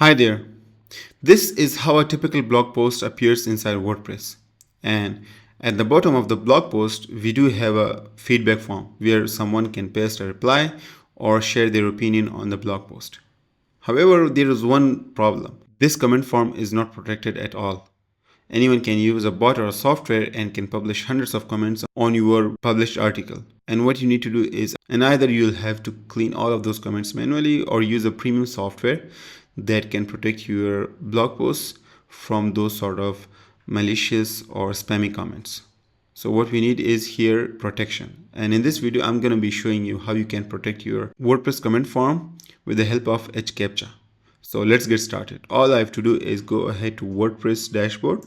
Hi there. This is how a typical blog post appears inside WordPress. And at the bottom of the blog post, we do have a feedback form where someone can paste a reply or share their opinion on the blog post. However, there is one problem. This comment form is not protected at all. Anyone can use a bot or a software and can publish hundreds of comments on your published article. And what you need to do is, and either you'll have to clean all of those comments manually or use a premium software that can protect your blog posts from those sort of malicious or spammy comments. So what we need is here protection. And in this video, I'm going to be showing you how you can protect your WordPress comment form with the help of hCaptcha. So let's get started. All I have to do is go ahead to WordPress dashboard.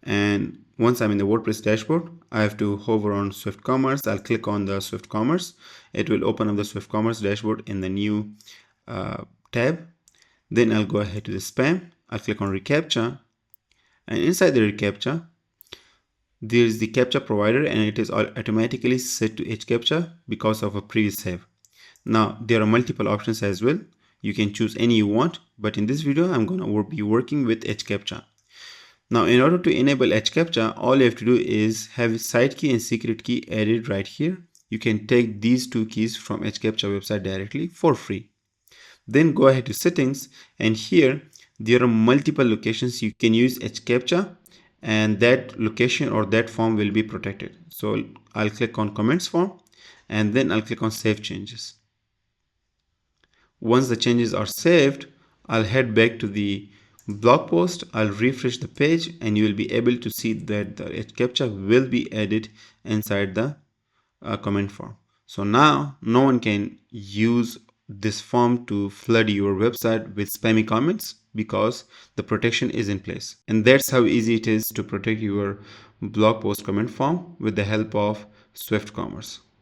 And once I'm in the WordPress dashboard, I have to hover on Swift Commerce. I'll click on the Swift Commerce. It will open up the Swift Commerce dashboard in the new tab. Then I'll go ahead to the spam. I'll click on reCAPTCHA. And inside the reCAPTCHA, there's the CAPTCHA provider, and it is automatically set to hCaptcha because of a previous save. Now, there are multiple options as well. You can choose any you want, but in this video, I'm going to be working with hCaptcha. Now, in order to enable hCaptcha, all you have to do is have site key and secret key added right here. You can take these two keys from hCaptcha website directly for free. Then go ahead to settings, and here there are multiple locations you can use hCaptcha, and that location or that form will be protected. So I'll click on comments form, and then I'll click on save changes. Once the changes are saved, I'll head back to the blog post. I'll refresh the page, and you will be able to see that the hCaptcha will be added inside the comment form. So now no one can use this form to flood your website with spammy comments because the protection is in place. And that's how easy it is to protect your blog post comment form with the help of Swift Commerce.